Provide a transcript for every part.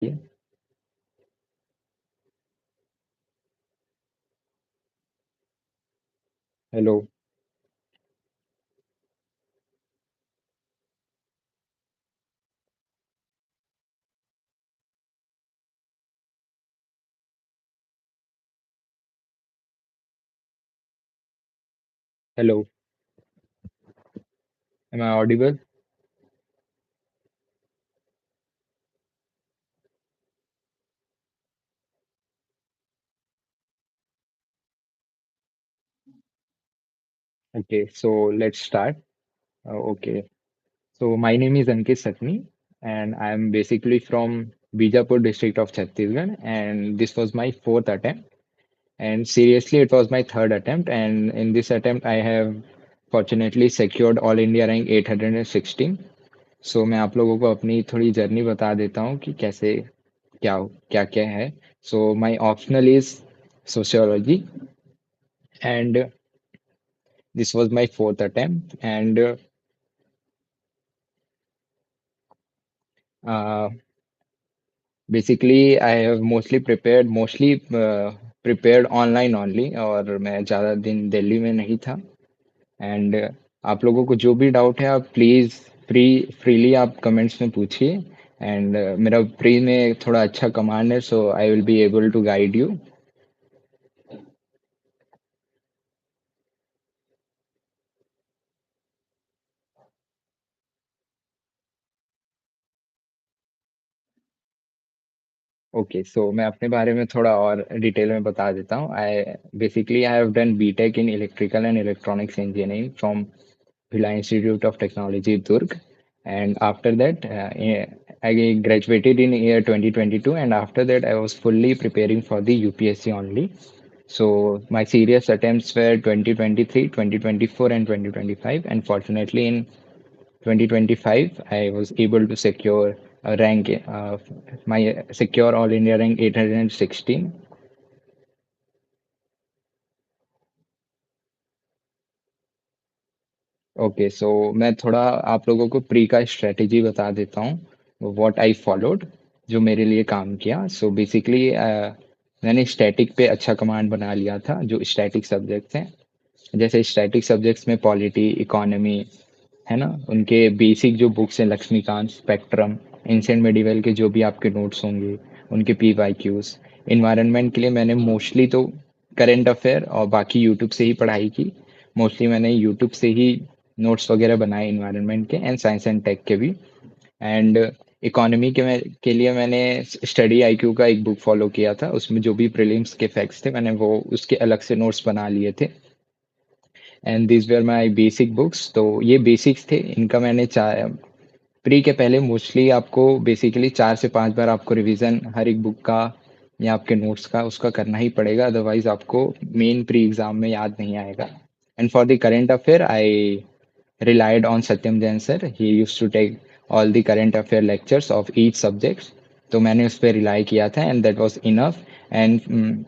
ये hello. Hello. Am I audible? Okay, so let's start. Okay, so my name is Ankit Satni, and I am basically from Bijapur district of Chhattisgarh, and this was my fourth attempt. And seriously, it was my third attempt, and in this attempt, I have fortunately secured All India rank 816. So मैं आप लोगों को अपनी थोड़ी journey बता देता हूँ कि कैसे क्या क्या क्या है. So my optional is sociology, and this was my fourth attempt, and uh, basically I have mostly prepared online only, और मैं ज़्यादा दिन दिल्ली में नहीं था. एंड आप लोगों को जो भी डाउट है आप प्लीज़ फ्रीली आप कमेंट्स में पूछिए. एंड मेरा प्री में थोड़ा अच्छा कमांड है, so I will be able to guide you. Okay, so मैं अपने बारे में थोड़ा और डिटेल में बता देता हूँ. I have done BTech in electrical and electronics engineering from Bhila Institute of Technology, Durg. And after that, I graduated in year 2022. And after that, I was fully preparing for the UPSC only. So my serious attempts were 2023, 2024, and 2025. And fortunately, in 2025, I was able to secure a rank, my secure All India rank 816. Okay, so मैं थोड़ा आप लोगों को pre का strategy बता देता हूँ what I followed, जो मेरे लिए काम किया. सो बेसिकली मैंने स्टैटिक पे अच्छा कमांड बना लिया था. जो स्टैटिक सब्जेक्ट्स हैं, जैसे स्टैटिक सब्जेक्ट्स में पॉलिटी, इकोनॉमी, है ना, उनके बेसिक जो बुक्स हैं, लक्ष्मीकांत, स्पेक्ट्रम, एंशिएंट मेडिवल के जो भी आपके नोट्स होंगे, उनके पी वाई क्यूज. इन्वायरमेंट के लिए मैंने मोस्टली तो करंट अफेयर और बाकी यूट्यूब से ही पढ़ाई की. मोस्टली मैंने यूट्यूब से ही नोट्स वगैरह बनाए इन्वायरमेंट के एंड साइंस एंड टेक के भी. एंड इकोनॉमी के लिए मैंने स्टडी आईक्यू का एक बुक फॉलो किया था. उसमें जो भी प्रीलिम्स के फैक्ट्स थे, मैंने वो उसके अलग से नोट्स बना लिए थे. And this were my basic books. तो ये बेसिक्स थे, इनका मैंने चार प्री के पहले मोस्टली आपको बेसिकली 4 से 5 बार आपको रिवीजन हर एक बुक का या आपके नोट्स का उसका करना ही पड़ेगा, अदरवाइज आपको मेन प्री एग्जाम में याद नहीं आएगा. And for the current affair I relied on Satyam Jain sir. He used to take all the current affair lectures of each subject. तो मैंने उस पर रिलाई किया था and that was enough. And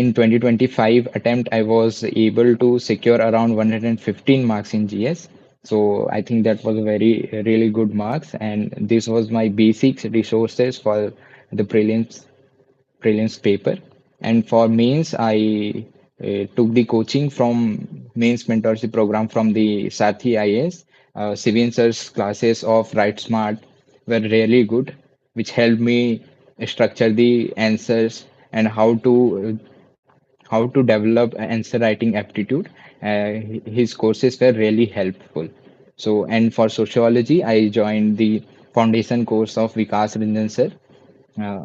in 2025 attempt I was able to secure around 115 marks in GS. So I think that was a very really good marks, and this was my basic resources for the prelims paper. And for mains, I took the coaching from mains mentorship program from the Sathi IAS. Civil Sir's classes of Write Smart were really good, which helped me structure the answers and how to develop answer writing aptitude. His courses were really helpful. So, and for sociology, I joined the foundation course of Vikas Ranjan sir, uh,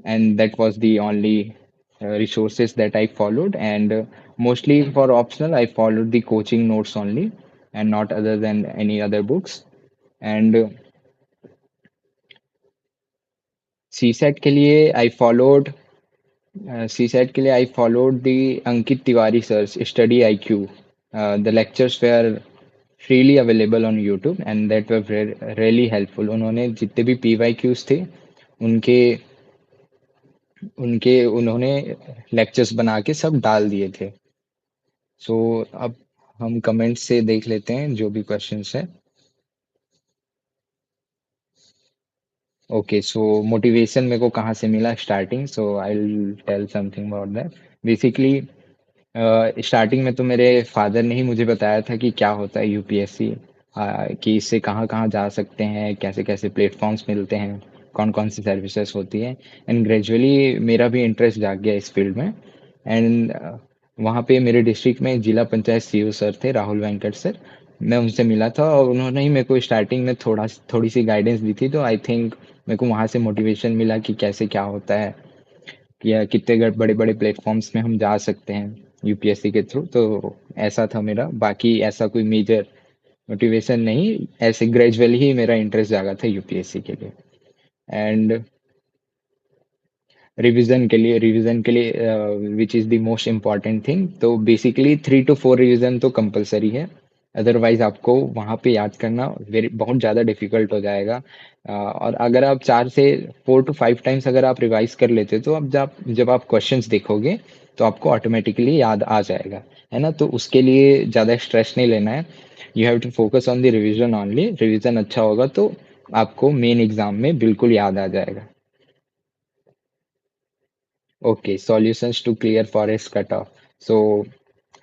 and that was the only resources that I followed. And mostly for optional, I followed the coaching notes only, and not other than any other books. And CSAT के लिए I followed CSAT के लिए I followed the Ankit Tiwari sir's study IQ. The lectures were freely available on YouTube, and that were really helpful. उन्होंने जितने भी PYQs थे, उनके उनके उन्होंने लेक्चर्स बना के सब डाल दिए थे. सो अब हम कमेंट से देख लेते हैं जो भी क्वेश्चंस है. ओके, सो मोटिवेशन मेरे को कहाँ से मिला starting, so I will tell something about that. Basically starting में तो मेरे फादर ने ही मुझे बताया था कि क्या होता है यूपीएससी, कि इससे कहाँ कहाँ जा सकते हैं, कैसे कैसे प्लेटफॉर्म्स मिलते हैं, कौन कौन सी सर्विसेज होती है। एंड ग्रेजुअली मेरा भी इंटरेस्ट जाग गया इस फील्ड में। एंड वहाँ पे मेरे डिस्ट्रिक्ट में जिला पंचायत सीईओ सर थे, राहुल वेंकट सर। मैं उनसे मिला था और उन्होंने ही मेरे को स्टार्टिंग में थोड़ी सी गाइडेंस दी थी, तो आई थिंक मेरे को वहाँ से मोटिवेशन मिला कि कैसे क्या होता है, या कितने बड़े बड़े प्लेटफॉर्म्स में हम जा सकते हैं यूपीएससी के थ्रू। तो ऐसा था मेरा, बाकी ऐसा कोई मेजर मोटिवेशन नहीं, ऐसे ग्रेजुअली ही मेरा इंटरेस्ट जागा था यूपीएससी के लिए। एंड रिवीजन के लिए which is the most important thing, तो बेसिकली 3 to 4 रिवीजन तो कंपलसरी है। अदरवाइज आपको वहाँ पे याद करना वेरी बहुत ज़्यादा डिफिकल्ट हो जाएगा। और अगर आप 4 से 4 to 5 टाइम्स अगर आप रिवाइज कर लेते तो अब जब आप क्वेश्चंस देखोगे तो आपको ऑटोमेटिकली याद आ जाएगा, है ना। तो उसके लिए ज़्यादा स्ट्रेस नहीं लेना है। You have to focus on the revision only. Revision अच्छा होगा तो आपको मेन एग्जाम में बिल्कुल याद आ जाएगा। Okay, solutions to clear forest cut off. So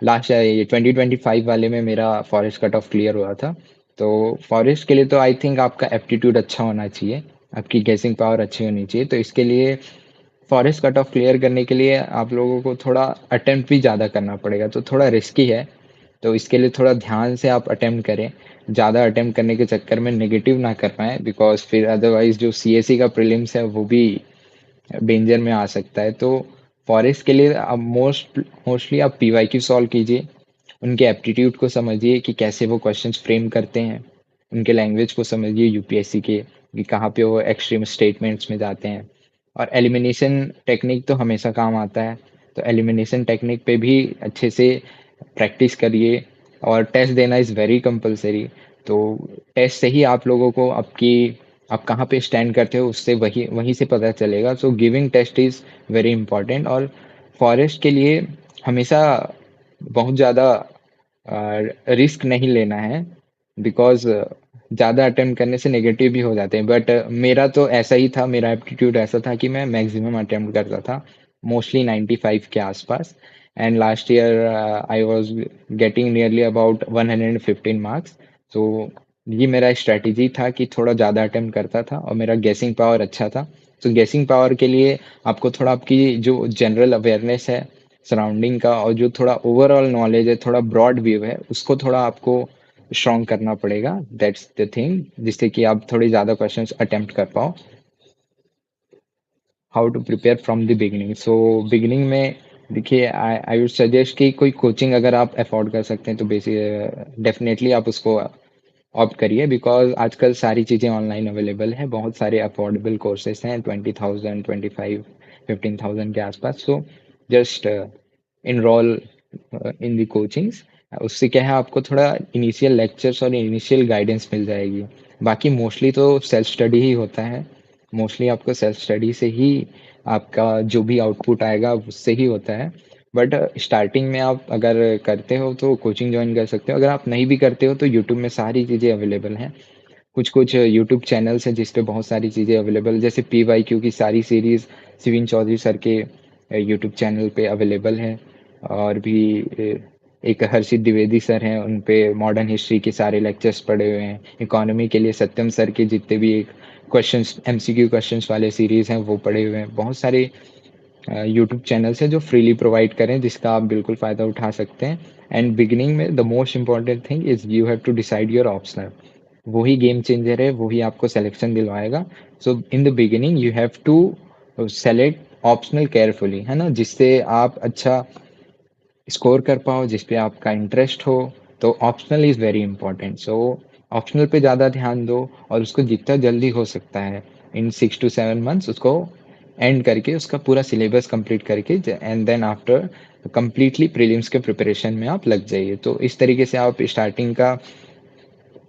last ये 2025 वाले में मेरा फॉरेस्ट कट ऑफ क्लियर हुआ था। तो फॉरेस्ट के लिए तो आई थिंक आपका एप्टीट्यूड अच्छा होना चाहिए, आपकी गेसिंग पावर अच्छी होनी चाहिए। तो इसके लिए फॉरेस्ट कट ऑफ क्लियर करने के लिए आप लोगों को थोड़ा अटेम्प्ट भी ज़्यादा करना पड़ेगा, तो थोड़ा रिस्की है। तो इसके लिए थोड़ा ध्यान से आप अटेम्प्ट करें। ज़्यादा अटेम्प्ट करने के चक्कर में नेगेटिव ना कर पाएँ, बिकॉज फिर अदरवाइज जो सीएससी का प्रीलिम्स है वो भी डेंजर में आ सकता है। तो फॉरेस्ट के लिए आप मोस्टली आप पीवाईक्यू सॉल्व कीजिए, उनके एप्टीट्यूड को समझिए कि कैसे वो क्वेश्चंस फ्रेम करते हैं, उनके लैंग्वेज को समझिए यूपीएससी के, कि कहाँ पे वो एक्सट्रीम स्टेटमेंट्स में जाते हैं। और एलिमिनेशन टेक्निक तो हमेशा काम आता है, तो एलिमिनेशन टेक्निक पे भी अच्छे से प्रैक्टिस करिए। और टेस्ट देना इज़ वेरी कंपलसरी। तो टेस्ट से ही आप लोगों को आप कहाँ पे स्टैंड करते हो उससे वही वहीं से पता चलेगा। So giving test is very important. और फॉरेस्ट के लिए हमेशा बहुत ज़्यादा रिस्क नहीं लेना है, बिकॉज ज़्यादा अटेम्प्ट करने से नेगेटिव भी हो जाते हैं। बट मेरा तो ऐसा ही था, मेरा एप्टीट्यूड ऐसा था कि मैं मैक्सिमम अटेम्प्ट करता था, मोस्टली 95 के आसपास। And last year I was getting nearly about 115 marks. तो ये मेरा स्ट्रैटेजी था कि थोड़ा ज़्यादा अटेम्प्ट करता था और मेरा गेसिंग पावर अच्छा था। तो गेसिंग पावर के लिए आपको थोड़ा आपकी जो जनरल अवेयरनेस है सराउंडिंग का, और जो थोड़ा ओवरऑल नॉलेज है, थोड़ा ब्रॉड व्यू है, उसको थोड़ा आपको स्ट्रॉन्ग करना पड़ेगा। दैट्स द थिंग, जिससे कि आप थोड़ी ज़्यादा क्वेश्चंस अटेम्प्ट कर पाओ। How to prepare from the beginning. So beginning में देखिए, आई आई वुड सजेस्ट कि कोई कोचिंग अगर आप अफोर्ड कर सकते हैं तो बेसिक डेफिनेटली आप उसको ऑप्ट करिए, बिकॉज आजकल सारी चीज़ें ऑनलाइन अवेलेबल हैं। बहुत सारे अफोर्डेबल कोर्सेज हैं, 20,000, 25, 15,000 के आसपास। सो जस्ट इनरोल इन दी कोचिंग्स। उससे क्या है, आपको थोड़ा इनिशियल लेक्चर्स और इनिशियल गाइडेंस मिल जाएगी। बाकी मोस्टली तो सेल्फ स्टडी ही होता है। मोस्टली आपको सेल्फ स्टडी से ही आपका जो भी आउटपुट आएगा उससे ही होता है। बट स्टार्टिंग में आप अगर करते हो तो कोचिंग ज्वाइन कर सकते हो। अगर आप नहीं भी करते हो तो यूट्यूब में सारी चीज़ें अवेलेबल हैं। कुछ कुछ यूट्यूब चैनल्स हैं जिस पे बहुत सारी चीज़ें अवेलेबल, जैसे पीवाईक्यू की सारी सीरीज़ शिविन चौधरी सर के यूट्यूब चैनल पे अवेलेबल है। और भी एक हर्षित द्विवेदी सर हैं, उन पे मॉडर्न हिस्ट्री के सारे लेक्चर्स पड़े हुए हैं। इकोनॉमी के लिए सत्यम सर के जितने भी एक क्वेश्चंस एमसीक्यू क्वेश्चंस वाले सीरीज़ हैं वो पड़े हुए हैं। बहुत सारे यूट्यूब चैनल्स हैं जो फ्रीली प्रोवाइड करें, जिसका आप बिल्कुल फ़ायदा उठा सकते हैं। एंड बिगिनिंग में the most important thing is you have to decide your optional. वही गेम चेंजर है, वही आपको सिलेक्शन दिलवाएगा। So in the beginning you have to select optional carefully, है ना, जिससे आप अच्छा स्कोर कर पाओ, जिस पे आपका इंटरेस्ट हो। तो optional is very important. So optional पे ज़्यादा ध्यान दो और उसको जितना जल्दी हो सकता है इन 6 to 7 मंथ्स उसको एंड करके उसका पूरा सिलेबस कंप्लीट करके and then after completely prelims के प्रिपरेशन में आप लग जाइए। तो इस तरीके से आप स्टार्टिंग का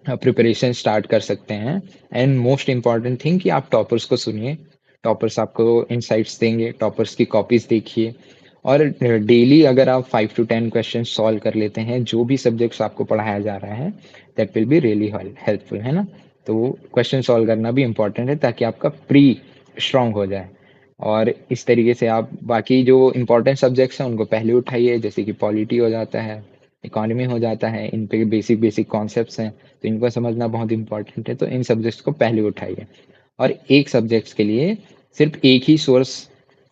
प्रिपरेशन स्टार्ट कर सकते हैं। एंड मोस्ट इम्पॉर्टेंट थिंग कि आप टॉपर्स को सुनिए। टॉपर्स आपको इनसाइट्स देंगे, टॉपर्स की कॉपीज देखिए। और डेली अगर आप 5 to 10 क्वेश्चन सॉल्व कर लेते हैं जो भी सब्जेक्ट्स आपको पढ़ाया जा रहा है, that will be really helpful, है ना। तो क्वेश्चन सॉल्व करना भी इम्पोर्टेंट है ताकि आपका प्री स्ट्रांग हो जाए। और इस तरीके से आप बाकी जो इम्पोर्टेंट सब्जेक्ट्स हैं उनको पहले उठाइए, जैसे कि पॉलिटी हो जाता है, इकोनॉमी हो जाता है, इन पे बेसिक बेसिक कॉन्सेप्ट्स हैं, तो इनको समझना बहुत इंपॉर्टेंट है, तो इन सब्जेक्ट्स को पहले उठाइए। और एक सब्जेक्ट्स के लिए सिर्फ एक ही सोर्स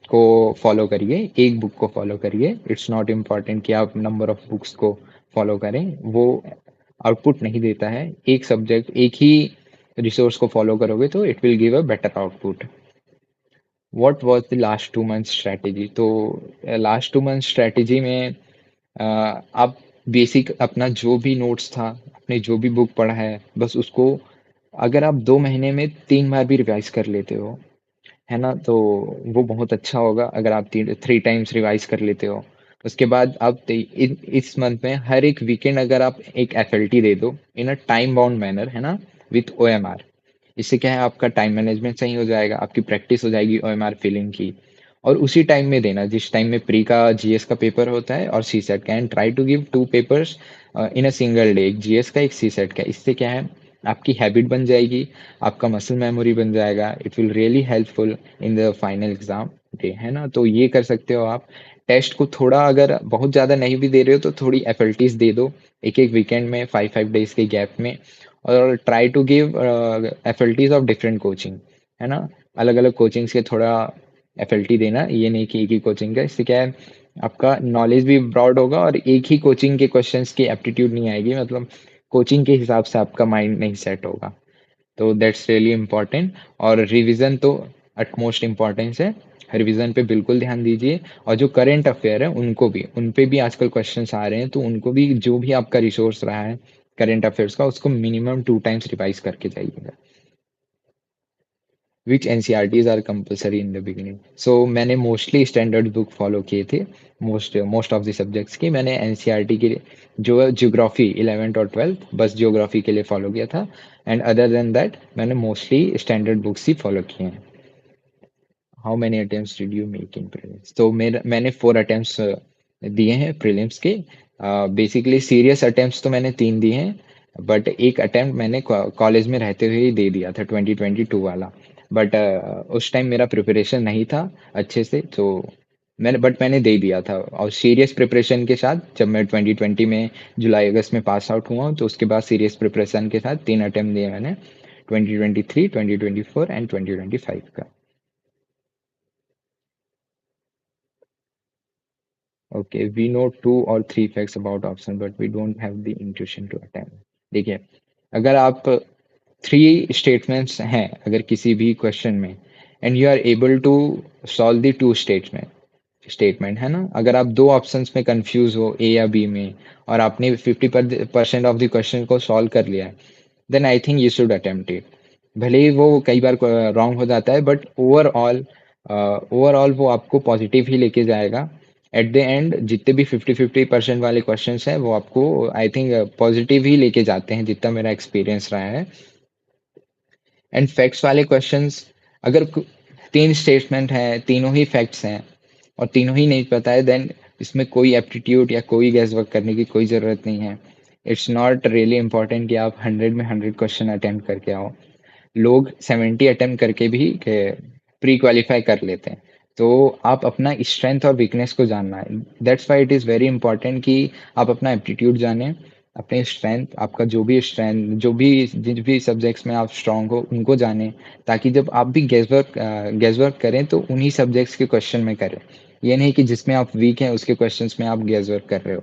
को फॉलो करिए, एक बुक को फॉलो करिए। इट्स नॉट इम्पॉर्टेंट कि आप नंबर ऑफ बुक्स को फॉलो करें, वो आउटपुट नहीं देता है। एक सब्जेक्ट एक ही रिसोर्स को फॉलो करोगे तो it will give a better output. What was the last 2 month strategy? तो लास्ट 2 मंथ स्ट्रैटेजी में आप बेसिक अपना जो भी नोट्स था, आपने जो भी बुक पढ़ा है, बस उसको अगर आप 2 महीने में 3 बार भी रिवाइज कर लेते हो, है ना, तो वो बहुत अच्छा होगा। अगर आप 3 टाइम्स रिवाइज कर लेते हो, उसके बाद आप इस मंथ में हर एक वीकेंड अगर आप एक एफएलटी दे दो इन अ टाइम बाउंड मैनर, है ना, विथ ओएमआर। इससे क्या है, आपका टाइम मैनेजमेंट सही हो जाएगा, आपकी प्रैक्टिस हो जाएगी ओएमआर फिलिंग की। और उसी टाइम में देना जिस टाइम में प्री का जीएस का पेपर होता है और सी सेट का, and try to give 2 papers in a single day, एक जीएस का एक सी सेट का। इससे क्या है, आपकी हैबिट बन जाएगी, आपका मसल मेमोरी बन जाएगा, it will really helpful in the final exam day, है ना। तो ये कर सकते हो आप। टेस्ट को थोड़ा अगर बहुत ज़्यादा नहीं भी दे रहे हो तो थोड़ी एफएलटीज दे दो, एक एक वीकेंड में, 5 5 डेज के गैप में। और try to give FLTs of different coaching, है ना, अलग अलग कोचिंग्स के थोड़ा एफएलटी देना, ये नहीं कि एक ही कोचिंग का। इससे क्या है, आपका नॉलेज भी ब्रॉड होगा और एक ही कोचिंग के क्वेश्चंस की एप्टीट्यूड नहीं आएगी, मतलब कोचिंग के हिसाब से आपका माइंड नहीं सेट होगा। तो दैट्स रियली इम्पोर्टेंट। और रिवीजन तो अटमोस्ट इम्पोर्टेंस है, रिवीजन पे बिल्कुल ध्यान दीजिए। और जो करंट अफेयर है उनको भी, उन पे भी आजकल क्वेश्चंस आ रहे हैं, तो उनको भी जो भी आपका रिसोर्स रहा है करंट अफेयर्स का, उसको मिनिमम 2 टाइम्स रिवाइज करके जाइएगा। Which NCERTs are compulsory in the beginning? So मैंने मोस्टली स्टैंडर्ड बुक फॉलो किए थे। मोस्ट ऑफ द सब्जेक्ट्स की मैंने एनसीईआरटी के लिए, जो ज्योग्राफी 11th और 12th, बस ज्योग्राफी के लिए फॉलो किया था। एंड अदर देन दैट मैंने मोस्टली स्टैंडर्ड बुक्स ही फॉलो किए हैं। How many attempts did you make in prelims? तो मैंने 4 अटेम्प्ट्स दिए हैं प्रीलिम्स के। बेसिकली सीरियस अटेम्प्ट्स तो मैंने 3 दिए हैं, बट एक अटेम्प्ट मैंने कॉलेज में रहते हुए ही दे दिया था, 2022 वाला। बट उस टाइम मेरा प्रिपरेशन नहीं था अच्छे से, तो मैंने दे दिया था। और सीरियस प्रिपरेशन के साथ जब मैं 2020 में जुलाई अगस्त में पास आउट हुआ हूँ, तो उसके बाद सीरियस प्रिपरेशन के साथ 3 अटेम्प्ट दिए मैंने, 2023, 2024 एंड 2025 का। Okay, we know 2 or 3 facts about option but we don't have the intuition to attempt। देखिए, अगर आप 3 स्टेटमेंट्स हैं अगर किसी भी क्वेश्चन में, and you are able to solve the 2 statement, है ना, अगर आप 2 ऑप्शंस में कंफ्यूज हो, ए या बी में, और आपने 50% ऑफ द क्वेश्चन को सॉल्व कर लिया है, then I think you should attempt it. भले ही वो कई बार रॉन्ग हो जाता है, बट ओवरऑल वो आपको पॉजिटिव ही लेके जाएगा। एट द एंड जितने भी 50-50% वाले क्वेश्चंस हैं वो आपको आई थिंक पॉजिटिव ही लेके जाते हैं, जितना मेरा एक्सपीरियंस रहा है। एंड फैक्ट्स वाले क्वेश्चंस, अगर 3 स्टेटमेंट हैं, तीनों ही फैक्ट्स हैं और तीनों ही नहीं पता है, देन इसमें कोई एप्टीट्यूड या कोई गैस वर्क करने की कोई ज़रूरत नहीं है। इट्स नॉट रियली इंपॉर्टेंट कि आप 100 में 100 क्वेश्चन अटेम्प्ट करके आओ। लोग 70 अटेम्प्ट करके भी प्री क्वालिफाई कर लेते हैं। तो आप अपना स्ट्रेंथ और वीकनेस को जानना है। That's why it is very important कि आप अपना एप्टीट्यूड जानें, अपने स्ट्रेंथ, आपका जो भी स्ट्रेंथ, जो भी जिन भी सब्जेक्ट्स में आप स्ट्रांग हो उनको जानें, ताकि जब आप भी गेस वर्क करें तो उन्हीं सब्जेक्ट्स के क्वेश्चन में करें। ये नहीं कि जिसमें आप वीक हैं उसके क्वेश्चंस में आप गेस वर्क कर रहे हो,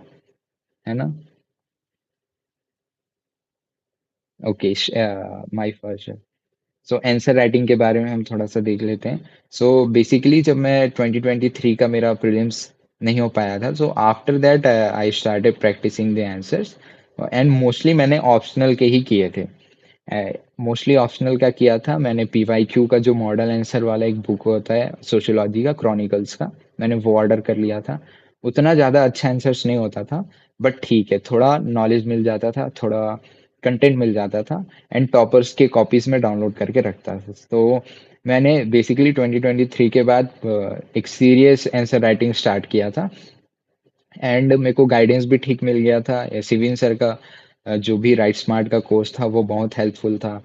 है ना। Okay, my first. So answer writing के बारे में हम थोड़ा सा देख लेते हैं। सो बेसिकली जब मैं 2023 का मेरा प्रीलिम्स नहीं हो पाया था, so after that I started practicing the answers. And mostly मैंने ऑप्शनल के ही किए थे। मोस्टली ऑप्शनल क्या किया था मैंने, पीवाईक्यू का जो मॉडल आंसर वाला एक बुक होता है सोशियोलॉजी का, क्रॉनिकल्स का, मैंने वो ऑर्डर कर लिया था। उतना ज़्यादा अच्छा आंसर्स नहीं होता था, बट ठीक है, थोड़ा नॉलेज मिल जाता था, थोड़ा कंटेंट मिल जाता था। एंड टॉपर्स के कॉपीज में डाउनलोड करके रखता था। तो मैंने बेसिकली 2023 के बाद एक सीरियस आंसर राइटिंग स्टार्ट किया था। एंड मेरे को गाइडेंस भी ठीक मिल गया था। सिविन सर का जो भी राइट स्मार्ट का कोर्स था वो बहुत हेल्पफुल था।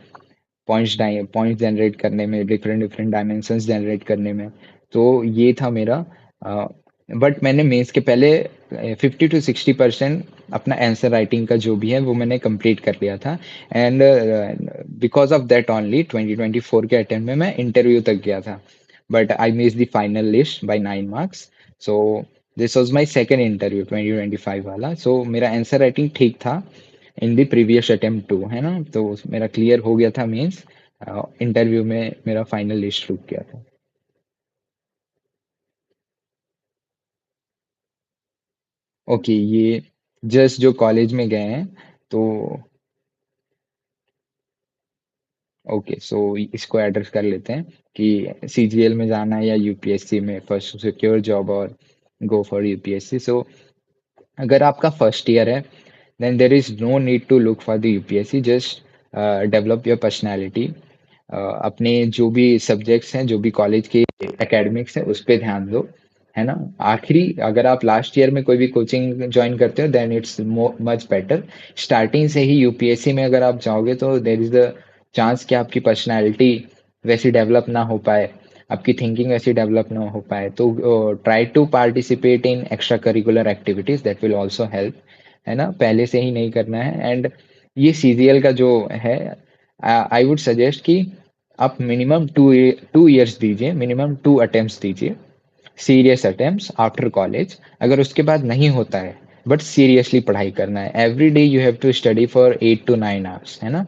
पॉइंट्स जनरेट करने में, डिफरेंट डिफरेंट डायमेंशंस जनरेट करने में। तो ये था मेरा। बट मैंने मेंस के पहले 50 to 60% अपना आंसर राइटिंग का जो भी है वो मैंने कंप्लीट कर लिया था। And because of that only 2024 के अटेम्प्ट में मैं इंटरव्यू तक गया था, but I miss the final list by 9 marks. So this was my second interview 2025 वाला। सो मेरा आंसर राइटिंग ठीक था in the previous attempt too, है ना। तो मेरा क्लियर हो गया था मीन्स, इंटरव्यू में मेरा फाइनल लिस्ट रुक गया था। ओके, ये जस्ट जो कॉलेज में गए हैं तो। ओके, सो इसको एड्रेस कर लेते हैं कि सीजीएल में जाना है या यूपीएससी में, फर्स्ट सिक्योर जॉब और गो फॉर यूपीएससी। सो अगर आपका फर्स्ट ईयर है, then there is no need to look for the UPSC. just develop your personality। अपने जो भी सब्जेक्ट्स हैं, जो भी कॉलेज के एकेडमिक्स है, उस पे ध्यान दो, है ना। आखिरी अगर आप लास्ट ईयर में कोई भी कोचिंग ज्वाइन करते हो then it's much better. Starting से ही यूपीएससी में अगर आप जाओगे तो देर इज द चांस कि आपकी पर्सनैलिटी वैसी डेवलप ना हो पाए, आपकी थिंकिंग वैसी डेवलप ना हो पाए। तो try to participate in extracurricular activities, that will also help, है ना। पहले से ही नहीं करना है। एंड ये सीजीएल का जो है, आई वुड सजेस्ट कि आप मिनिमम 2 ईयर्स दीजिए, मिनिमम 2 अटेम्प्ट्स दीजिए, सीरियस अटेम्प्ट्स आफ्टर कॉलेज। अगर उसके बाद नहीं होता है, बट सीरियसली पढ़ाई करना है, every day you have to study for 8 to 9 hours, है ना।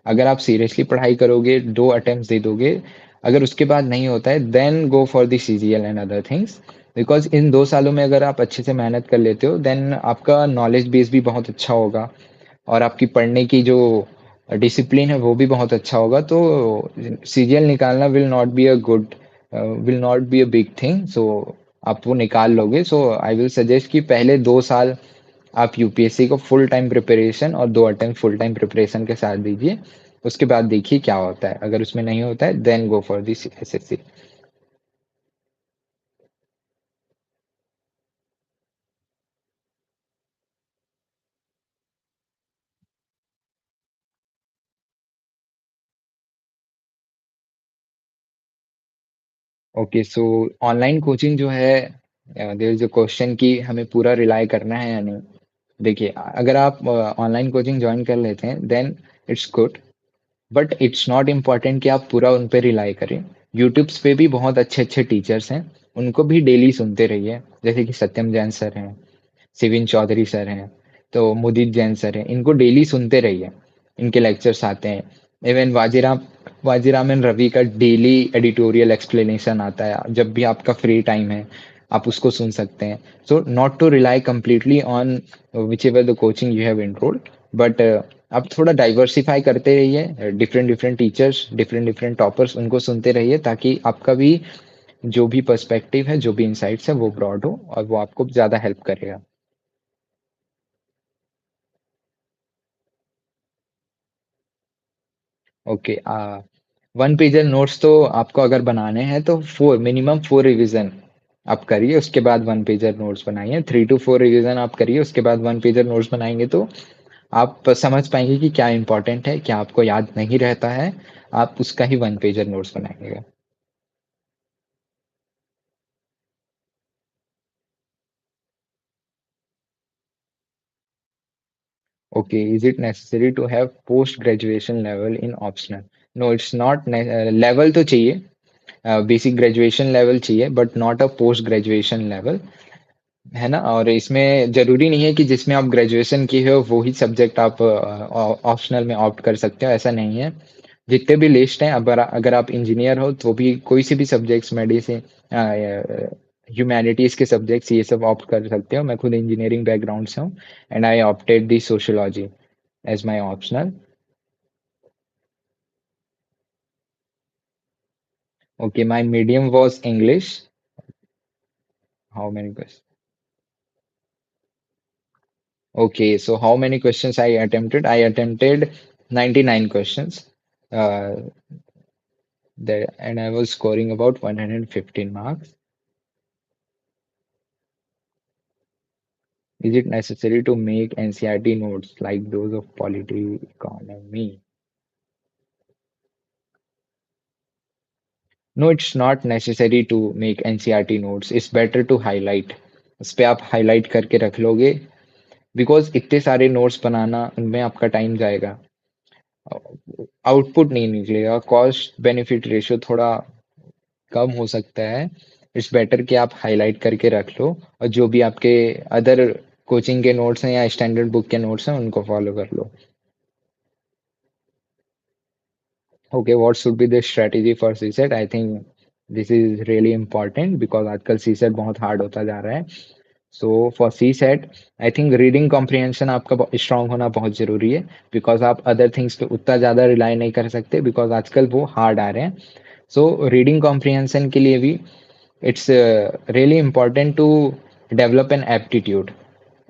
अगर आप सीरियसली पढ़ाई करोगे, 2 अटेम्प्ट्स दे दोगे, अगर उसके बाद नहीं होता है then go for the CGL and other things. Because इन 2 सालों में अगर आप अच्छे से मेहनत कर लेते हो देन आपका नॉलेज बेस भी बहुत अच्छा होगा, और आपकी पढ़ने की जो डिसिप्लिन है वो भी बहुत अच्छा होगा। तो सीजीएल निकालना will not be a big thing. So आप वो निकाल लोगे। सो आई विल सजेस्ट कि पहले 2 साल आप यूपीएससी को फुल टाइम प्रिपरेशन और 2 अटेम्प्ट फुल टाइम प्रिपरेशन के साथ दीजिए। उसके बाद देखिए क्या होता है, अगर उसमें नहीं होता है then go for this SSC. Okay, so online coaching जो है, देयर इज अ क्वेश्चन कि हमें पूरा रिलाई करना है या नहीं। देखिए, अगर आप ऑनलाइन कोचिंग ज्वाइन कर लेते हैं then it's good, but it's not important कि आप पूरा उन पे रिलाई करें। यूट्यूब्स पे भी बहुत अच्छे अच्छे टीचर्स हैं, उनको भी डेली सुनते रहिए। जैसे कि सत्यम जैन सर हैं, शिविन चौधरी सर हैं, तो मुदित जैन सर हैं, इनको डेली सुनते रहिए, इनके लेक्चर्स आते हैं। इवन वाजीरामन रवि का डेली एडिटोरियल एक्सप्लेनेशन आता है, जब भी आपका फ्री टाइम है आप उसको सुन सकते हैं। So not to rely completely on whichever the coaching you have enrolled, but आप थोड़ा डाइवर्सिफाई करते रहिए, different different teachers, different different toppers, उनको सुनते रहिए, ताकि आपका भी जो भी पर्सपेक्टिव है, जो भी इंसाइट्स है वो ब्रॉड हो और वो आपको ज़्यादा हेल्प करेगा। ओके, 1 पेजर नोट्स तो आपको अगर बनाने हैं तो मिनिमम 4 रिवीजन आप करिए, उसके बाद 1 पेजर नोट्स बनाइए। 3 to 4 रिवीजन आप करिए, उसके बाद 1 पेजर नोट्स बनाएंगे तो आप समझ पाएंगे कि क्या इंपॉर्टेंट है, क्या आपको याद नहीं रहता है, आप उसका ही 1 पेजर नोट्स बनाएंगे। Okay, is it necessary to have post graduation level in optional? No, it's not. Level तो चाहिए, बेसिक ग्रेजुएशन लेवल चाहिए, but not a post graduation level, है ना। और इसमें जरूरी नहीं है कि जिसमें आप ग्रेजुएशन किए हो वो ही सब्जेक्ट आप ऑप्शनल में ऑप्ट कर सकते हो, ऐसा नहीं है। जितने भी लिस्ट हैं, अगर अगर आप इंजीनियर हो तो भी कोई से भी सब्जेक्ट्स, मेडिसिन, ह्यूमैनिटीज के सब्जेक्ट्स, ये सब ऑप्ट कर सकते हो। मैं खुद इंजीनियरिंग बैकग्राउंड से हूँ and I opted the sociology as my optional. Okay, my medium was English. How many? Okay, so how many questions I attempted? I attempted 99 questions. Uh, and I was scoring about 115 marks. Is it necessary to make NCRT notes like those of polity economy? No, it's not necessary to make NCERT notes, it's better to highlight. उस पे आप highlight करके रख लोगे, because इतने सारे notes बनाना उनमें आपका टाइम जाएगा, आउटपुट नहीं निकलेगा, कॉस्ट बेनिफिट रेशियो थोड़ा कम हो सकता है। इट्स बेटर कि आप हाईलाइट करके रख लो, और जो भी आपके अदर कोचिंग के नोट्स हैं या स्टैंडर्ड बुक के नोट्स हैं उनको फॉलो कर लो। Okay, what should be the strategy for CSAT? I think this is really important because आजकल सीसेट बहुत हार्ड होता जा रहा है। So for CSAT, I think reading comprehension आपका स्ट्रांग होना बहुत जरूरी है, बिकॉज आप अदर थिंग्स पे उतना ज़्यादा रिलाई नहीं कर सकते, बिकॉज आजकल वो हार्ड आ रहे हैं। सो रीडिंग कॉम्प्रिहेंशन के लिए भी it's really important to develop an aptitude.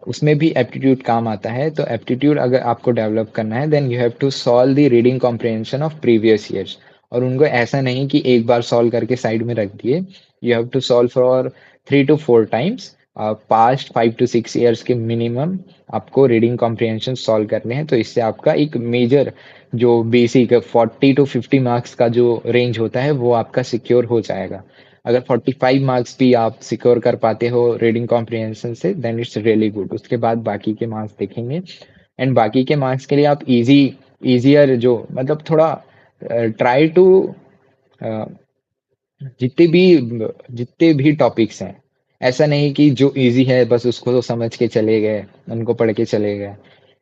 उसमें भी एप्टीट्यूड काम आता है, तो एप्टीट्यूड अगर आपको डेवलप करना है then you have to solve the reading comprehension of previous years. और उनको ऐसा नहीं कि एक बार सॉल्व करके साइड में रख दिए, you have to solve for 3 to 4 times. Past 5 to 6 years के मिनिमम आपको रीडिंग कॉम्प्रिहेंशन सॉल्व करने हैं, तो इससे आपका एक मेजर जो बेसिक 40 to 50 मार्क्स का जो रेंज होता है वो आपका सिक्योर हो जाएगा। अगर 45 मार्क्स भी आप सिक्योर कर पाते हो रीडिंग कॉम्प्रिहेंशन से देन इट्स रियली गुड। उसके बाद बाकी के मार्क्स देखेंगे, एंड बाकी के मार्क्स के लिए आप इजियर जो मतलब थोड़ा ट्राई टू जितने भी जितने भी टॉपिक्स हैं, ऐसा नहीं कि जो इजी है बस उसको तो समझ के चले गए, उनको पढ़ के चले गए।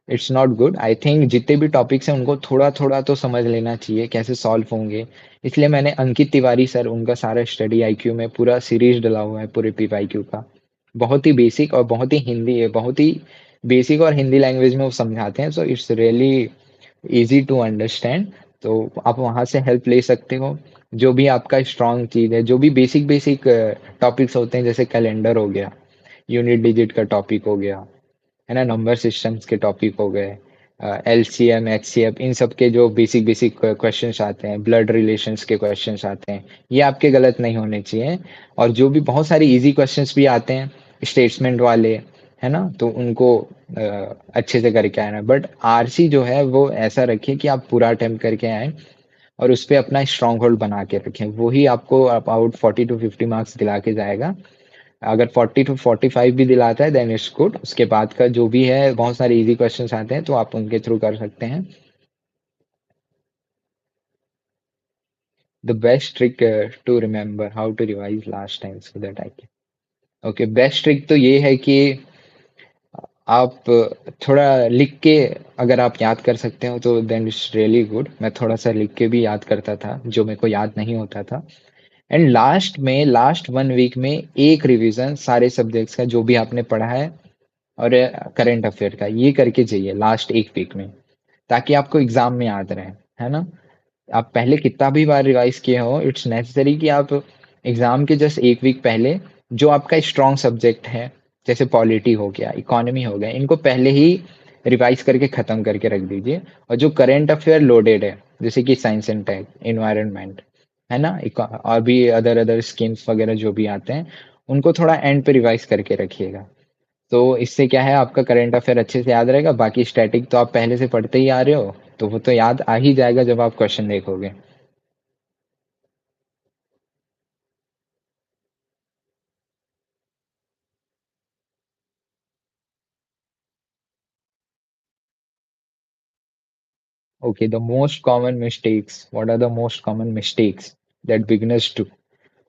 It's not good. I think जितने भी टॉपिक्स हैं उनको थोड़ा थोड़ा तो समझ लेना चाहिए कैसे सॉल्व होंगे। इसलिए मैंने अंकित तिवारी सर, उनका सारा स्टडी आईक्यू में पूरा सीरीज डला हुआ है पूरे पीप आईक्यू का। बहुत ही बेसिक और बहुत ही हिंदी है, बहुत ही बेसिक और हिंदी लैंग्वेज में वो समझाते हैं, so it's really easy to understand. तो आप वहाँ से हेल्प ले सकते हो। जो भी आपका स्ट्रॉन्ग चीज़ है, जो भी बेसिक बेसिक टॉपिक्स होते हैं, जैसे कैलेंडर हो गया, यूनिट डिजिट का टॉपिक हो गया, है ना, नंबर सिस्टम्स के टॉपिक हो गए, एलसीएम एचसीएफ, इन सब के जो बेसिक बेसिक क्वेश्चंस आते हैं, ब्लड रिलेशंस के क्वेश्चंस आते हैं, ये आपके गलत नहीं होने चाहिए। और जो भी बहुत सारे इजी क्वेश्चंस भी आते हैं स्टेटमेंट वाले, है ना, तो उनको अच्छे से करके आना। बट आरसी जो है वो ऐसा रखिए कि आप पूरा अटेम्प्ट करके आए, और उस पे अपना स्ट्रॉन्ग होल्ड बना के रखें, वही आपको अबाउट 40 to 50 मार्क्स दिला के जाएगा। अगर 40 to 45 भी दिलाता है देन इट्स गुड। उसके बाद का जो भी है बहुत सारे इजी क्वेश्चंस आते हैं तो आप उनके थ्रू कर सकते हैं। The best trick to remember how to revise last time so that I can. Okay, best trick तो ये है कि आप थोड़ा लिख के अगर आप याद कर सकते हो तो देन इट्स रियली गुड। मैं थोड़ा सा लिख के भी याद करता था जो मेरे को याद नहीं होता था। एंड लास्ट 1 वीक में एक रिवीजन सारे सब्जेक्ट्स का जो भी आपने पढ़ा है और करंट अफेयर का, ये करके चाहिए लास्ट 1 वीक में, ताकि आपको एग्जाम में याद रहे, है ना। आप पहले कितना भी बार रिवाइज किए हो, इट्स नेसेसरी कि आप एग्जाम के जस्ट 1 वीक पहले जो आपका स्ट्रॉन्ग सब्जेक्ट है, जैसे पॉलिटी हो गया, इकोनॉमी हो गया, इनको पहले ही रिवाइज करके खत्म करके रख दीजिए। और जो करंट अफेयर लोडेड है, जैसे कि साइंस एंड टेक, इन्वायरमेंट, है ना, और भी अदर अदर स्कीम्स वगैरह जो भी आते हैं, उनको थोड़ा एंड पे रिवाइज करके रखिएगा। तो इससे क्या है, आपका करंट अफेयर अच्छे से याद रहेगा। बाकी स्टैटिक तो आप पहले से पढ़ते ही आ रहे हो, तो वो तो याद आ ही जाएगा जब आप क्वेश्चन देखोगे। Okay, the most common mistakes. What are the most common mistakes that beginners do?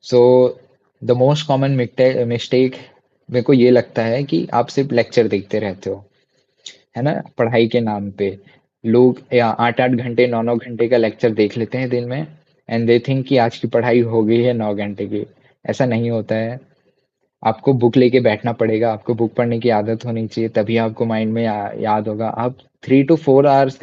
So, the most common mistake मेरे को ये लगता है कि आप सिर्फ लेक्चर देखते रहते हो, है ना, पढ़ाई के नाम पे। लोग या 8 8 घंटे 9 9 घंटे का लेक्चर देख लेते हैं दिन में, एंड दे थिंक कि आज की पढ़ाई हो गई है 9 घंटे की। ऐसा नहीं होता है। आपको बुक लेके बैठना पड़ेगा, आपको बुक पढ़ने की आदत होनी चाहिए, तभी आपको माइंड में याद होगा। आप 3 to 4 आवर्स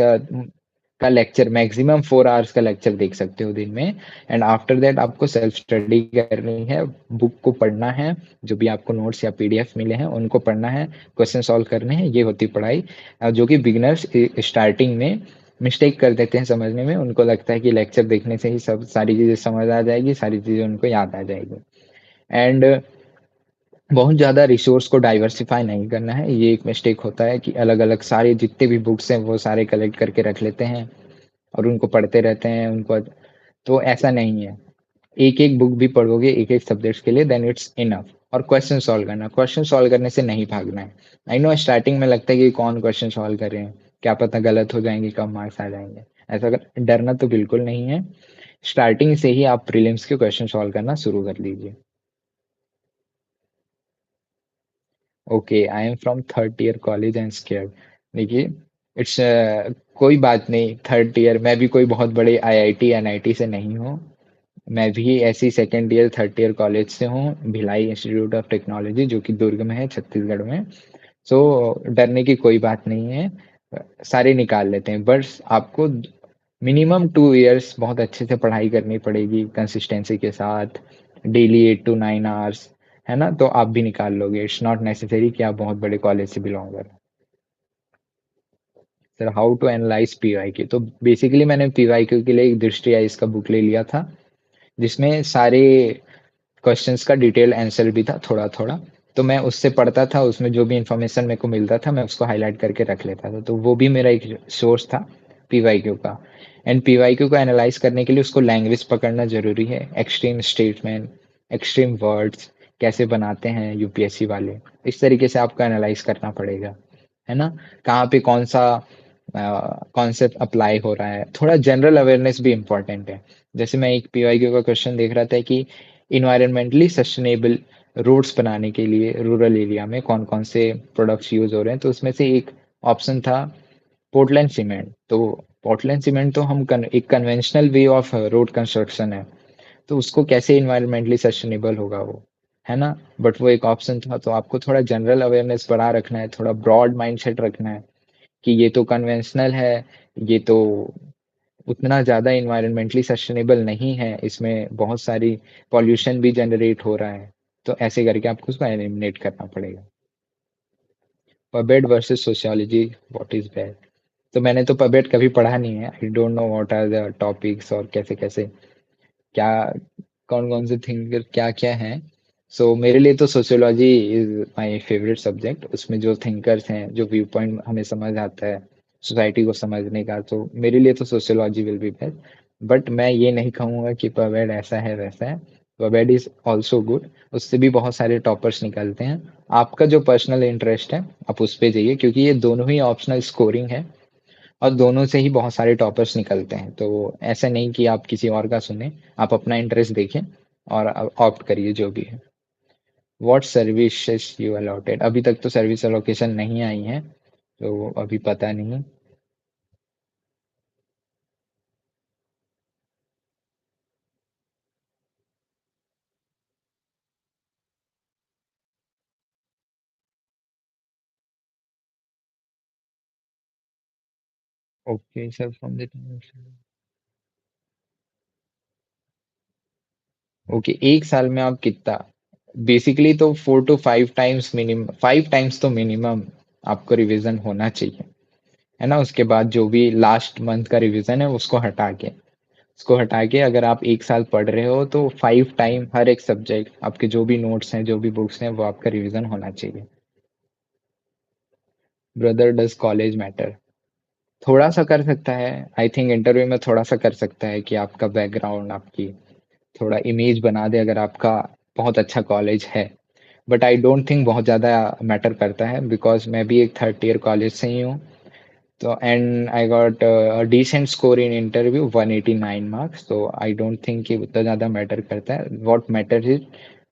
का लेक्चर, मैक्सिमम 4 आवर्स का लेक्चर देख सकते हो दिन में। एंड आफ्टर दैट आपको सेल्फ स्टडी करनी है, बुक को पढ़ना है, जो भी आपको नोट्स या पीडीएफ मिले हैं उनको पढ़ना है, क्वेश्चन सॉल्व करने हैं, ये होती पढ़ाई। जो कि बिगिनर्स स्टार्टिंग में मिस्टेक कर देते हैं समझने में, उनको लगता है कि लेक्चर देखने से ही सब सारी चीज़ें समझ आ जाएगी, सारी चीज़ें उनको याद आ जाएगी। एंड बहुत ज़्यादा रिसोर्स को डाइवर्सिफाई नहीं करना है, ये एक मिस्टेक होता है कि अलग अलग सारे जितने भी बुक्स हैं वो सारे कलेक्ट करके रख लेते हैं और उनको पढ़ते रहते हैं उनको। तो ऐसा नहीं है। एक-एक बुक भी पढ़ोगे एक-एक सब्जेक्ट्स के लिए देन इट्स इनफ। और क्वेश्चन सॉल्व करना, क्वेश्चन सॉल्व करने से नहीं भागना है। आई नो स्टार्टिंग में लगता है कि कौन क्वेश्चन सॉल्व कर रहे हैं, क्या पता गलत हो जाएँगे, कम मार्क्स आ जाएँगे। ऐसा डरना तो बिल्कुल नहीं है। स्टार्टिंग से ही आप प्रीलिम्स के क्वेश्चन सॉल्व करना शुरू कर लीजिए। Okay, I am from third year college and scared. देखिए, इट्स कोई बात नहीं, थर्ड ईयर मैं भी कोई बहुत बड़े आईआईटी एनआईटी से नहीं हूँ। मैं भी ऐसी second year third year college से हूँ, भिलाई इंस्टीट्यूट ऑफ टेक्नोलॉजी, जो कि दुर्ग में है, छत्तीसगढ़ में। सो डरने की कोई बात नहीं है। सारे निकाल लेते हैं, बस आपको मिनिमम 2 इयर्स बहुत अच्छे से पढ़ाई करनी पड़ेगी कंसिस्टेंसी के साथ, डेली 8 to 9 आवर्स, है ना? तो आप भी निकाल लोगे। इट्स नॉट नेसेसरी कि आप बहुत बड़े कॉलेज से बिलोंग करें। Sir, how to analyse PYQ, तो बेसिकली मैंने पीवाईक्यू के लिए एक दृष्टि आइज का बुक ले लिया था, जिसमें सारे क्वेश्चंस का डिटेल आंसर भी था थोड़ा थोड़ा। तो मैं उससे पढ़ता था, उसमें जो भी इंफॉर्मेशन मेरे को मिलता था मैं उसको हाईलाइट करके रख लेता था, तो वो भी मेरा एक सोर्स था पीवाईक्यू का। एंड पीवाईक्यू को एनालाइज करने के लिए उसको लैंग्वेज पकड़ना जरूरी है, एक्सट्रीम स्टेटमेंट, एक्सट्रीम वर्ड्स कैसे बनाते हैं यूपीएससी वाले, इस तरीके से आपको एनालाइज करना पड़ेगा, है ना? कहाँ पे कौन सा कॉन्सेप्ट अप्लाई हो रहा है, थोड़ा जनरल अवेयरनेस भी इंपॉर्टेंट है। जैसे मैं एक पीवाईक्यू का क्वेश्चन देख रहा था कि इन्वायरमेंटली सस्टेनेबल रोड्स बनाने के लिए रूरल एरिया में कौन कौन से प्रोडक्ट्स यूज हो रहे हैं, तो उसमें से एक ऑप्शन था पोर्टलैंड सीमेंट। तो पोर्टलैंड सीमेंट तो एक conventional way of road construction है, तो उसको कैसे इन्वायरमेंटली सस्टेनेबल होगा वो, है ना? बट वो एक ऑप्शन था, तो आपको थोड़ा जनरल अवेयरनेस बढ़ा रखना है, थोड़ा ब्रॉड माइंडसेट रखना है कि ये तो कन्वेंशनल है, ये तो उतना ज़्यादा इन्वायरमेंटली सस्टेनेबल नहीं है, इसमें बहुत सारी पॉल्यूशन भी जनरेट हो रहा है। तो ऐसे करके आपको उसको एलिमिनेट करना पड़ेगा। PubAd versus sociology, what is that? तो मैंने तो पबेड कभी पढ़ा नहीं है, I don't know what are the topics और कैसे कैसे क्या, कौन कौन से थिंकर क्या क्या हैं। सो मेरे लिए तो sociology is my favourite subject. उसमें जो थिंकर्स हैं, जो व्यू पॉइंट हमें समझ आता है सोसाइटी को समझने का, तो मेरे लिए तो sociology will be best. But मैं ये नहीं कहूँगा कि पवेड ऐसा है वैसा है। पवेड इज ऑल्सो गुड, उससे भी बहुत सारे टॉपर्स निकलते हैं। आपका जो पर्सनल इंटरेस्ट है आप उस पे जाइए, क्योंकि ये दोनों ही ऑप्शनल स्कोरिंग है और दोनों से ही बहुत सारे टॉपर्स निकलते हैं। तो ऐसा नहीं कि आप किसी और का सुने, आप अपना इंटरेस्ट देखें और ऑप्ट करिए जो भी है। व्हाट सर्विसेज यू अलॉटेड, अभी तक तो सर्विस अलोकेशन नहीं आई है, तो अभी पता नहीं। Okay sir, from the okay, एक साल में आप कितना, बेसिकली तो 4 to 5 टाइम्स मिनिमम, 5 टाइम्स तो मिनिमम आपको रिवीजन होना चाहिए, है ना? उसके बाद जो भी लास्ट मंथ का रिवीजन है उसको हटा के अगर आप एक साल पढ़ रहे हो तो 5 टाइम हर एक सब्जेक्ट, आपके जो भी नोट्स हैं, जो भी बुक्स हैं, वो आपका रिवीजन होना चाहिए। Brother, does college matter? थोड़ा सा कर सकता है, आई थिंक इंटरव्यू में थोड़ा सा कर सकता है कि आपका बैकग्राउंड, आपकी थोड़ा इमेज बना दे अगर आपका बहुत अच्छा कॉलेज है। बट आई डोंट थिंक बहुत ज़्यादा मैटर करता है, बिकॉज मैं भी एक थर्ड ईयर कॉलेज से ही हूँ। तो and I got decent score in interview, 189 marks. तो आई डोंट थिंक कि उतना ज़्यादा मैटर करता है। व्हाट मैटर इज,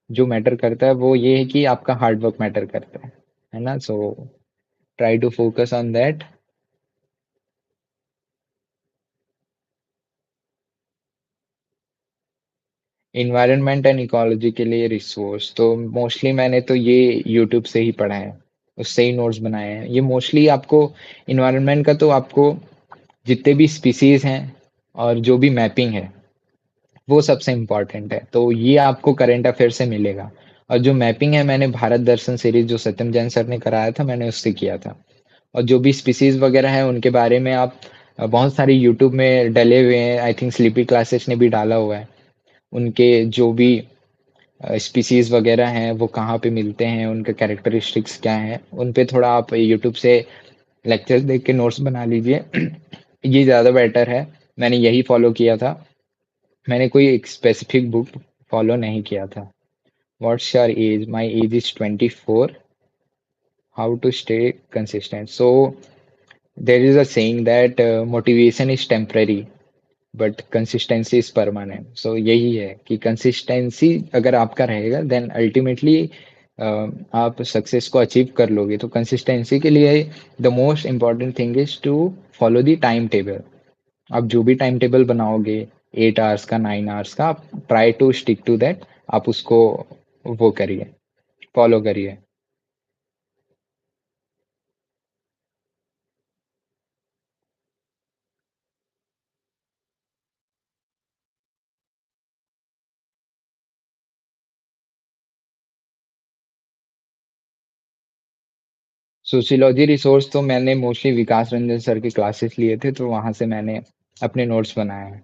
जो मैटर करता है वो ये है कि आपका हार्ड वर्क मैटर करता है ना? So try to focus on that. Environment and ecology के लिए रिसोर्स तो मोस्टली मैंने तो ये यूट्यूब से ही पढ़ा है, उससे ही नोट्स बनाए हैं। ये मोस्टली आपको इन्वायरमेंट का, तो आपको जितने भी स्पीसीज हैं और जो भी मैपिंग है वो सबसे इम्पोर्टेंट है, तो ये आपको करंट अफेयर से मिलेगा। और जो मैपिंग है, मैंने भारत दर्शन सीरीज जो सत्यम जैन सर ने कराया था, मैंने उससे किया था। और जो भी स्पीसीज वगैरह है उनके बारे में आप बहुत सारे यूट्यूब में डले हुए हैं, आई थिंक स्लीपी क्लासेस ने भी डाला हुआ है। उनके जो भी स्पीसीज वगैरह हैं वो कहाँ पे मिलते हैं, उनके कैरेक्टरिस्टिक्स क्या हैं, उन पे थोड़ा आप यूट्यूब से लेक्चर्स देख के नोट्स बना लीजिए। ये ज़्यादा बेटर है, मैंने यही फॉलो किया था। मैंने कोई एक स्पेसिफिक बुक फॉलो नहीं किया था। What's your age? My age is 24। How to stay consistent? So there is a saying that motivation is temporary but consistency is permanent. So यही है कि कंसिस्टेंसी अगर आपका रहेगा देन अल्टीमेटली आप सक्सेस को अचीव कर लोगे। तो कंसिस्टेंसी के लिए the most important thing is to follow the time table. आप जो भी टाइम टेबल बनाओगे 8 आवर्स का 9 आवर्स का, आप try to stick to that. आप उसको वो करिए, फॉलो करिए। सोशियोलॉजी रिसोर्स तो मैंने मोस्टली विकास रंजन सर के क्लासेस लिए थे, तो वहां से मैंने अपने नोट्स बनाए हैं।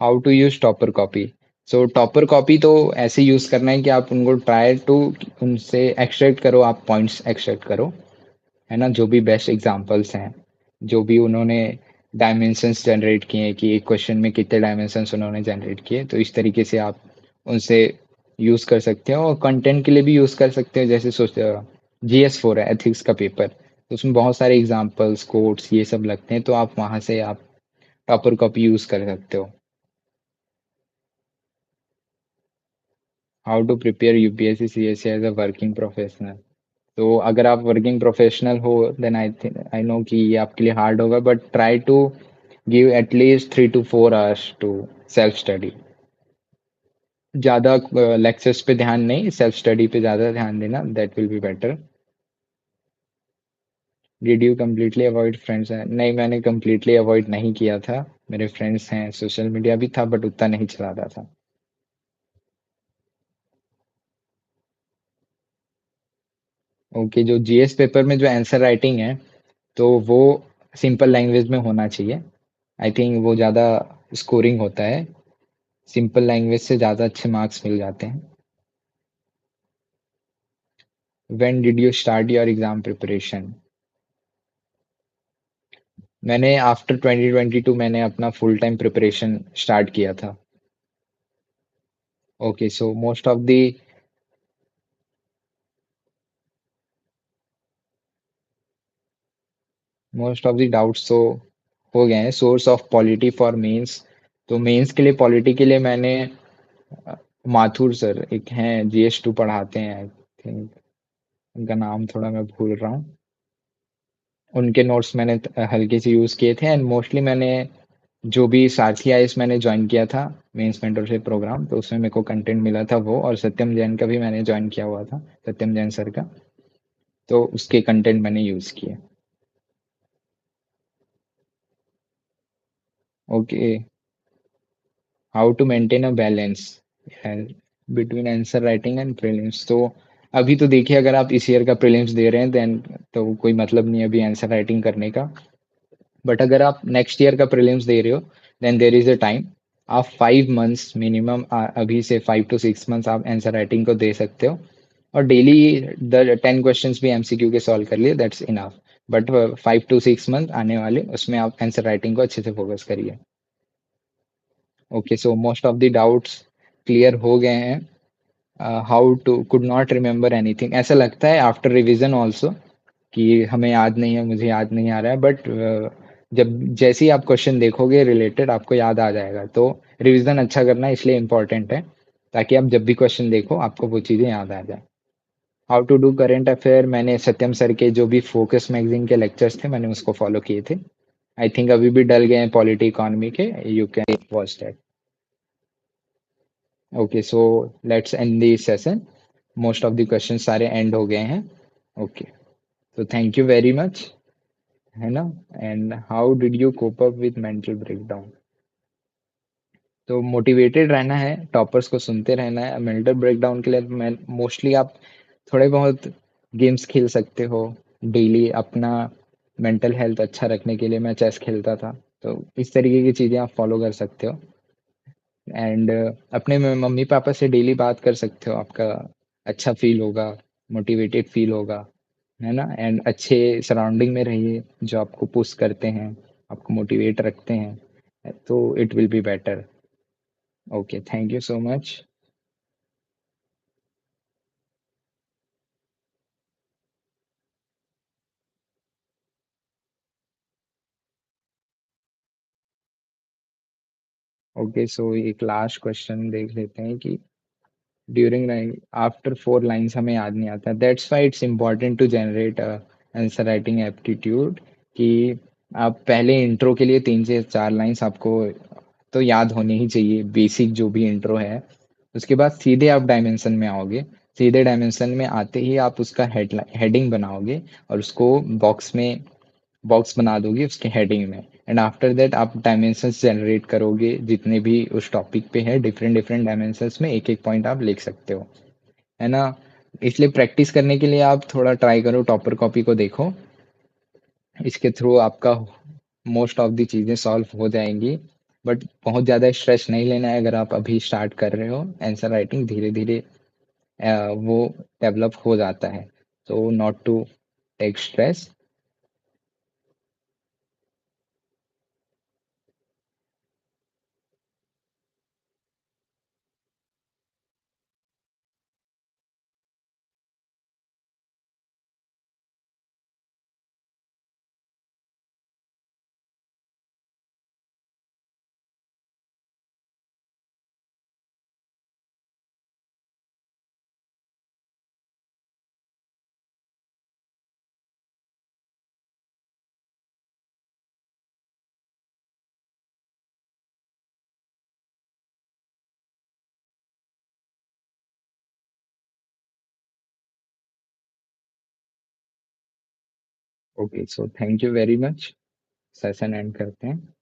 How to use topper copy? So topper copy तो ऐसे यूज करना है कि आप उनको ट्राई टू उनसे एक्सट्रैक्ट करो, आप पॉइंट्स एक्सट्रैक्ट करो, है ना। जो भी बेस्ट एग्जांपल्स हैं, जो भी उन्होंने डायमेंशंस जनरेट किए हैं कि एक क्वेश्चन में कितने डायमेंशंस उन्होंने जनरेट किए, तो इस तरीके से आप उनसे यूज कर सकते हो। और कंटेंट के लिए भी यूज कर सकते हो। जैसे सोच GS4 है, एथिक्स का पेपर, तो उसमें बहुत सारे एग्जाम्पल्स, कोट्स, ये सब लगते हैं, तो आप वहां से आप टॉपर कॉपी यूज कर सकते हो। How to prepare UPSC CSC as a working professional? तो अगर आप वर्किंग प्रोफेशनल हो then I think I know कि ये आपके लिए हार्ड होगा, but try to give at least 3 to 4 hours to self study. ज़्यादा लेक्चर्स पे ध्यान नहीं, सेल्फ स्टडी पे ज़्यादा ध्यान देना, that will be better. Did you completely avoid friends? नहीं, मैंने कम्प्लीटली अवॉइड नहीं किया था। मेरे फ्रेंड्स हैं, सोशल मीडिया भी था बट उतना नहीं चलाता था। ओके, जो जीएस पेपर में जो आंसर राइटिंग है, तो वो सिंपल लैंग्वेज में होना चाहिए। आई थिंक वो ज़्यादा स्कोरिंग होता है। सिंपल लैंग्वेज से ज़्यादा अच्छे मार्क्स मिल जाते हैं। When did you start your exam preparation? मैंने आफ्टर 2022 मैंने अपना फुल टाइम प्रिपरेशन स्टार्ट किया था। Okay, so most of the doubts तो हो गए हैं। Source of polity for mains? तो मेंस के लिए पॉलिटी के लिए मैंने माथुर सर एक हैं, GS2 पढ़ाते हैं, आई थिंक उनका नाम थोड़ा मैं भूल रहा हूँ। उनके नोट्स मैंने हल्के से यूज़ किए थे। एंड मोस्टली मैंने जो भी सारथी आईएएस मैंने ज्वाइन किया था, मेंस मेंटरशिप प्रोग्राम, तो उसमें मेरे को कंटेंट मिला था वो। और सत्यम जैन का भी मैंने ज्वाइन किया हुआ था, सत्यम जैन सर का, तो उसके कंटेंट मैंने यूज़ किए। Okay, how to maintain a balance between answer writing and prelims? तो अभी तो देखिए, अगर आप इस ईयर का प्रीलिम्स दे रहे हैं देन तो कोई मतलब नहीं है अभी आंसर राइटिंग करने का। बट अगर आप नेक्स्ट ईयर का प्रीलिम्स दे रहे हो then there is a time. आप 5 मंथ्स मिनिमम, अभी से 5 to 6 मंथ्स आप आंसर राइटिंग को दे सकते हो। और डेली 10 क्वेश्चंस भी एमसीक्यू के सॉल्व कर लिए, that's enough. But 5 to 6 month आने वाले, उसमें आप आंसर राइटिंग को अच्छे से फोकस करिए। Okay, so most of the doubts clear हो गए हैं। How to could not remember anything? ऐसा लगता है आफ्टर रिविजन ऑल्सो कि हमें याद नहीं है, मुझे याद नहीं आ रहा है, बट जब जैसे ही आप क्वेश्चन देखोगे रिलेटेड, आपको याद आ जाएगा। तो रिवीजन अच्छा करना इसलिए इम्पोर्टेंट है, ताकि आप जब भी क्वेश्चन देखो आपको वो चीज़ें याद आ जाए। How to do current affair? मैंने सत्यम सर के जो भी फोकस मैगजीन के लेक्चर्स थे मैंने उसको फॉलो किए थे। आई थिंक अभी भी डल गए हैं पॉलिटी इकोनॉमी के, you can watch that. Okay, so let's and the session. Most of the question सारे एंड हो गए हैं। ओके, तो थैंक यू वेरी मच, है ना। And how did you cope up with mental breakdown? तो motivated रहना है, टॉपर्स को सुनते रहना है। मेंटल ब्रेकडाउन के लिए मैं मोस्टली आप थोड़े बहुत गेम्स खेल सकते हो डेली। अपना मेंटल हेल्थ अच्छा रखने के लिए मैं चेस खेलता था, तो इस तरीके की चीज़ें आप फॉलो कर सकते हो। एंड अपने मम्मी पापा से डेली बात कर सकते हो, आपका अच्छा फील होगा, मोटिवेटेड फील होगा, है ना। एंड अच्छे सराउंडिंग में रहिए जो आपको पुश करते हैं, आपको मोटिवेट रखते हैं। तो it will be better. Okay, thank you so much. Okay, so एक लास्ट क्वेश्चन देख लेते हैं कि ड्यूरिंग आफ्टर 4 लाइन्स हमें याद नहीं आता। That's why it's important to generate answer writing aptitude, कि आप पहले इंट्रो के लिए 3 से 4 लाइन्स आपको तो याद होनी ही चाहिए, बेसिक जो भी इंट्रो है। उसके बाद सीधे आप डायमेंशन में आओगे। सीधे डायमेंशन में आते ही आप उसका हेडिंग बनाओगे और उसको बॉक्स में बॉक्स बना दोगे उसके हेडिंग में। एंड आफ्टर दैट आप डायमेंशंस जनरेट करोगे जितने भी उस टॉपिक पे है, डिफरेंट डिफरेंट डायमेंशंस में एक एक पॉइंट आप लिख सकते हो, है ना। इसलिए प्रैक्टिस करने के लिए आप थोड़ा ट्राई करो, टॉपर कॉपी को देखो। इसके थ्रू आपका मोस्ट ऑफ दी चीज़ें सॉल्व हो जाएंगी। बट बहुत ज़्यादा स्ट्रेस नहीं लेना है अगर आप अभी स्टार्ट कर रहे हो। आंसर राइटिंग धीरे धीरे वो डेवलप हो जाता है, तो not to take stress. Okay, so thank you very much. Session end करते हैं।